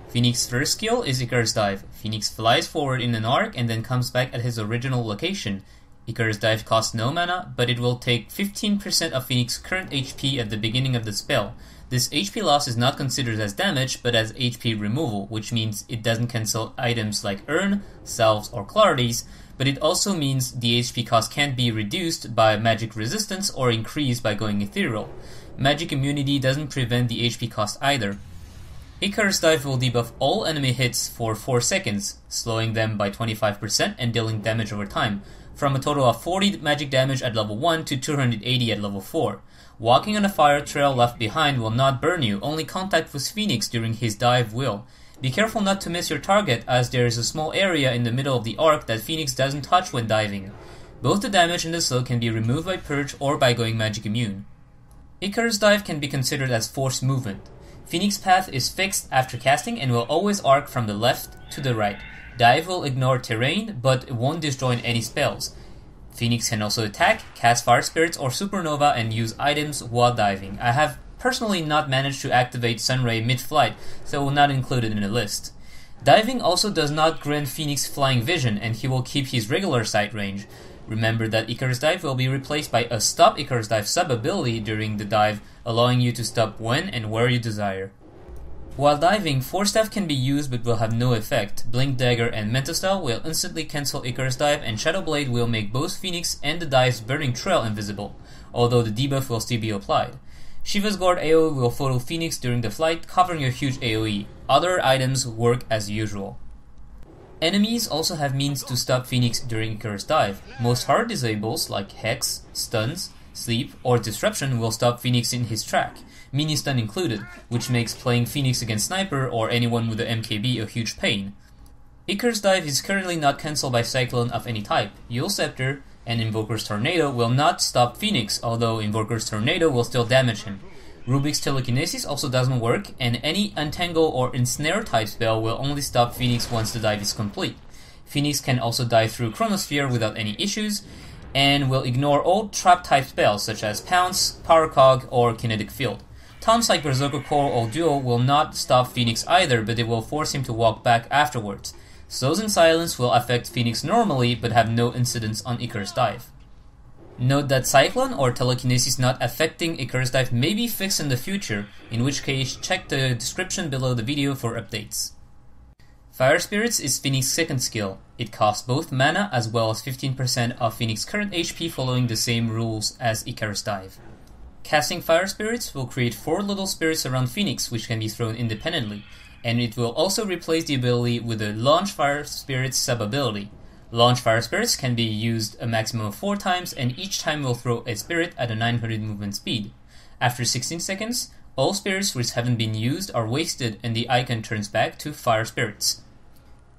Phoenix's first skill is Icarus Dive. Phoenix flies forward in an arc and then comes back at his original location. Icarus Dive costs no mana, but it will take 15% of Phoenix's current HP at the beginning of the spell. This HP loss is not considered as damage, but as HP removal, which means it doesn't cancel items like Urn, Salves, or Clarities, but it also means the HP cost can't be reduced by magic resistance or increased by going ethereal. Magic immunity doesn't prevent the HP cost either. Icarus Dive will debuff all enemy hits for 4 seconds, slowing them by 25% and dealing damage over time, from a total of 40 magic damage at level 1 to 280 at level 4. Walking on a fire trail left behind will not burn you, only contact with Phoenix during his dive will. Be careful not to miss your target, as there is a small area in the middle of the arc that Phoenix doesn't touch when diving. Both the damage and the slow can be removed by Purge or by going magic immune. Icarus Dive can be considered as forced movement. Phoenix's path is fixed after casting and will always arc from the left to the right. Dive will ignore terrain, but it won't destroy any spells. Phoenix can also attack, cast Fire Spirits or Supernova and use items while diving. I have personally not managed to activate Sunray mid-flight, so I will not include it in the list. Diving also does not grant Phoenix flying vision, and he will keep his regular sight range. Remember that Icarus Dive will be replaced by a Stop Icarus Dive sub-ability during the dive, allowing you to stop when and where you desire. While diving, Force Staff can be used but will have no effect. Blink Dagger and Mental Style will instantly cancel Icarus Dive, and Shadow Blade will make both Phoenix and the dive's burning trail invisible, although the debuff will still be applied. Shiva's Guard AoE will photo Phoenix during the flight, covering a huge AoE. Other items work as usual. Enemies also have means to stop Phoenix during Icarus Dive. Most hard disables like Hex, Stuns, Sleep, or Disruption will stop Phoenix in his track, mini stun included, which makes playing Phoenix against Sniper or anyone with the MKB a huge pain. Icarus Dive is currently not cancelled by Cyclone of any type. Eul Scepter and Invoker's Tornado will not stop Phoenix, although Invoker's Tornado will still damage him. Rubik's Telekinesis also doesn't work, and any Untangle or Ensnare type spell will only stop Phoenix once the dive is complete. Phoenix can also dive through Chronosphere without any issues, and will ignore all trap type spells such as Pounce, Power Cog, or Kinetic Field. Taunts like Berserker Core or Duel will not stop Phoenix either, but it will force him to walk back afterwards. Slows and Silence will affect Phoenix normally, but have no incidence on Icarus Dive. Note that Cyclone or Telekinesis not affecting Icarus Dive may be fixed in the future, in which case check the description below the video for updates. Fire Spirits is Phoenix's second skill. It costs both mana as well as 15% of Phoenix's current HP, following the same rules as Icarus Dive. Casting Fire Spirits will create 4 little spirits around Phoenix, which can be thrown independently, and it will also replace the ability with a Launch Fire Spirits sub-ability. Launch Fire Spirits can be used a maximum of 4 times, and each time will throw a spirit at a 900 movement speed. After 16 seconds, all spirits which haven't been used are wasted and the icon turns back to Fire Spirits.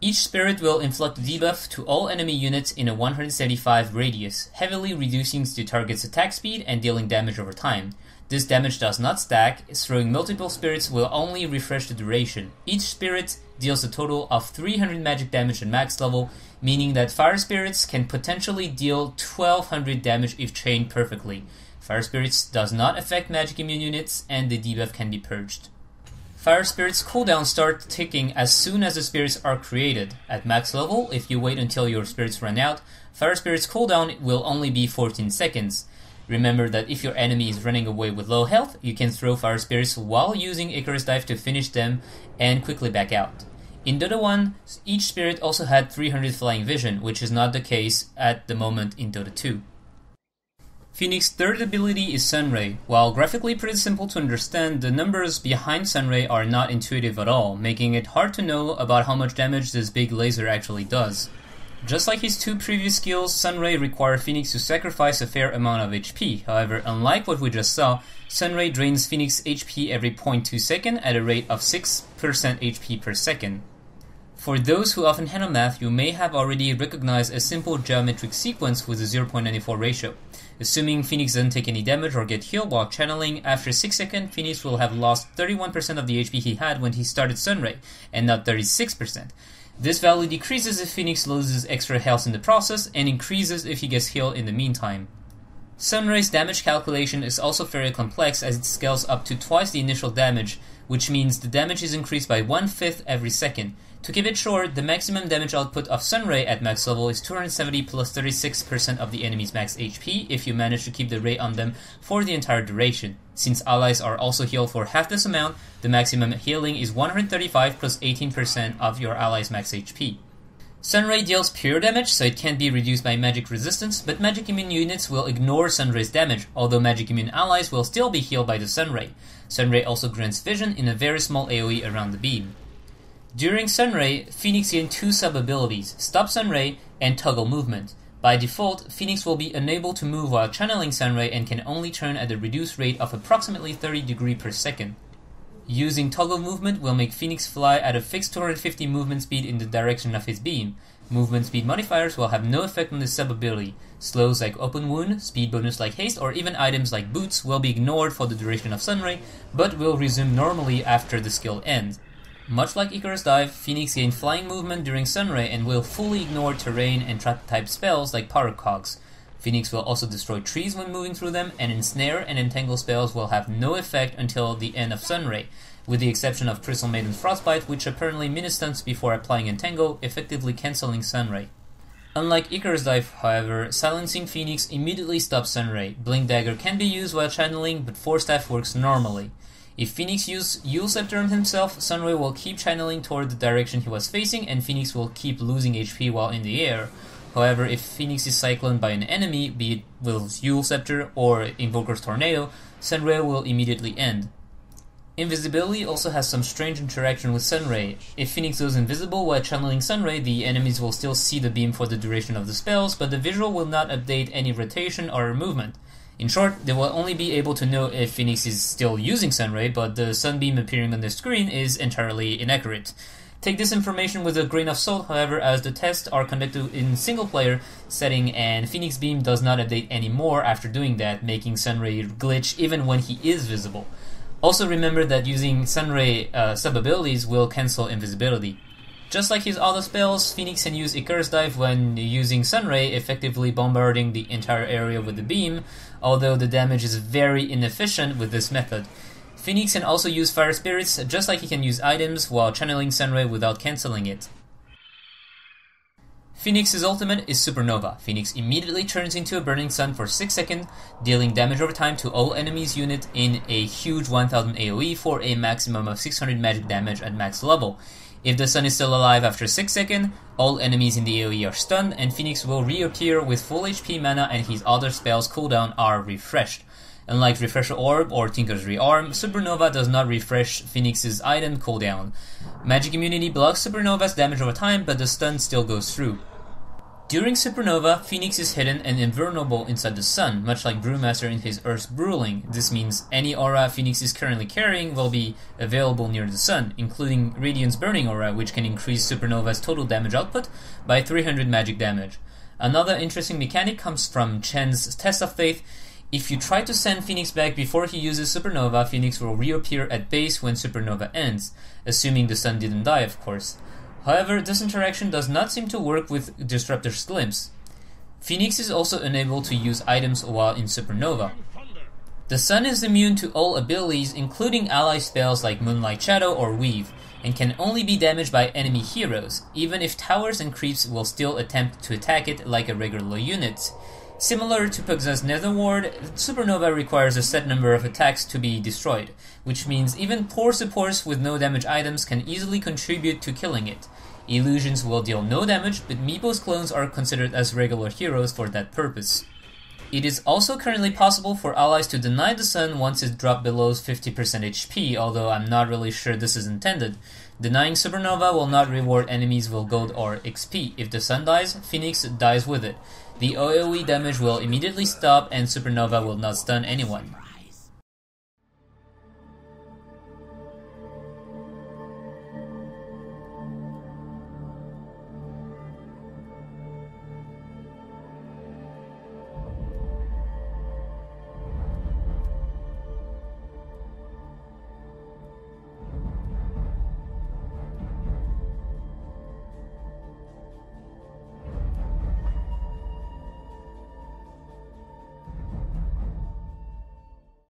Each spirit will inflict debuff to all enemy units in a 175 radius, heavily reducing the target's attack speed and dealing damage over time. This damage does not stack, throwing multiple spirits will only refresh the duration. Each spirit deals a total of 300 magic damage at max level, meaning that Fire Spirits can potentially deal 1200 damage if chained perfectly. Fire Spirits does not affect magic immune units, and the debuff can be purged. Fire Spirits cooldown start ticking as soon as the spirits are created. At max level, if you wait until your spirits run out, Fire Spirits cooldown will only be 14 seconds. Remember that if your enemy is running away with low health, you can throw Fire Spirits while using Icarus Dive to finish them and quickly back out. In Dota 1, each spirit also had 300 flying vision, which is not the case at the moment in Dota 2. Phoenix's third ability is Sunray. While graphically pretty simple to understand, the numbers behind Sunray are not intuitive at all, making it hard to know about how much damage this big laser actually does. Just like his 2 previous skills, Sunray requires Phoenix to sacrifice a fair amount of HP. However, unlike what we just saw, Sunray drains Phoenix HP every 0.2 second at a rate of 6% HP per second. For those who often handle math, you may have already recognized a simple geometric sequence with a 0.94 ratio. Assuming Phoenix doesn't take any damage or get healed while channeling, after 6 seconds, Phoenix will have lost 31% of the HP he had when he started Sunray, and not 36%. This value decreases if Phoenix loses extra health in the process, and increases if he gets healed in the meantime. Sunray's damage calculation is also very complex, as it scales up to twice the initial damage which means the damage is increased by 1/5 every second. To keep it short, the maximum damage output of Sunray at max level is 270 plus 36% of the enemy's max HP if you manage to keep the ray on them for the entire duration. Since allies are also healed for half this amount, the maximum healing is 135 plus 18% of your allies' max HP. Sunray deals pure damage, so it can't be reduced by magic resistance, but magic immune units will ignore Sunray's damage, although magic immune allies will still be healed by the Sunray. Sunray also grants vision in a very small AoE around the beam. During Sunray, Phoenix gains two sub-abilities, Stop Sunray and Toggle Movement. By default, Phoenix will be unable to move while channeling Sunray and can only turn at a reduced rate of approximately 30 degrees per second. Using Toggle Movement will make Phoenix fly at a fixed 250 movement speed in the direction of his beam. Movement speed modifiers will have no effect on this sub-ability. Slows like Open Wound, speed bonus like Haste, or even items like Boots will be ignored for the duration of Sunray, but will resume normally after the skill ends. Much like Icarus Dive, Phoenix gains flying movement during Sunray and will fully ignore terrain and trap-type spells like Power Cogs. Phoenix will also destroy trees when moving through them, and ensnare and entangle spells will have no effect until the end of Sunray, with the exception of Crystal Maiden's Frostbite, which apparently mini-stunts before applying Entangle, effectively cancelling Sunray. Unlike Icarus Dive, however, silencing Phoenix immediately stops Sunray. Blink Dagger can be used while channeling, but Force Staff works normally. If Phoenix uses Eul Scepter on himself, Sunray will keep channeling toward the direction he was facing, and Phoenix will keep losing HP while in the air. However, if Phoenix is cycloned by an enemy, be it with Eul Scepter or Invoker's Tornado, Sunray will immediately end. Invisibility also has some strange interaction with Sunray. If Phoenix goes invisible while channeling Sunray, the enemies will still see the beam for the duration of the spells, but the visual will not update any rotation or movement. In short, they will only be able to know if Phoenix is still using Sunray, but the sunbeam appearing on the screen is entirely inaccurate. Take this information with a grain of salt, however, as the tests are conducted in single-player setting and Phoenix Beam does not update anymore after doing that, making Sunray glitch even when he is visible. Also remember that using Sunray sub-abilities will cancel invisibility. Just like his other spells, Phoenix can use Icarus Dive when using Sunray, effectively bombarding the entire area with the beam, although the damage is very inefficient with this method. Phoenix can also use Fire Spirits, just like he can use items while channeling Sunray without cancelling it. Phoenix's ultimate is Supernova. Phoenix immediately turns into a burning sun for 6 seconds, dealing damage over time to all enemies unit in a huge 1000 AoE for a maximum of 600 magic damage at max level. If the sun is still alive after 6 seconds, all enemies in the AoE are stunned, and Phoenix will reappear with full HP mana and his other spells cooldown are refreshed. Unlike Refresher Orb or Tinker's Rearm, Supernova does not refresh Phoenix's item cooldown. Magic Immunity blocks Supernova's damage over time, but the stun still goes through. During Supernova, Phoenix is hidden and invulnerable inside the sun, much like Brewmaster in his Earth's Bruling. This means any aura Phoenix is currently carrying will be available near the sun, including Radiant's Burning Aura, which can increase Supernova's total damage output by 300 magic damage. Another interesting mechanic comes from Chen's Test of Faith. If you try to send Phoenix back before he uses Supernova, Phoenix will reappear at base when Supernova ends, assuming the sun didn't die, of course. However, this interaction does not seem to work with Disruptor's Glimpse. Phoenix is also unable to use items while in Supernova. The sun is immune to all abilities, including ally spells like Moonlight Shadow or Weave, and can only be damaged by enemy heroes, even if towers and creeps will still attempt to attack it like a regular unit. Similar to Pugza's Nether Ward, Supernova requires a set number of attacks to be destroyed, which means even poor supports with no damage items can easily contribute to killing it. Illusions will deal no damage, but Meepo's clones are considered as regular heroes for that purpose. It is also currently possible for allies to deny the sun once it drops below 50% HP, although I'm not really sure this is intended. Denying Supernova will not reward enemies with gold or XP. If the sun dies, Phoenix dies with it. The AoE damage will immediately stop and Supernova will not stun anyone.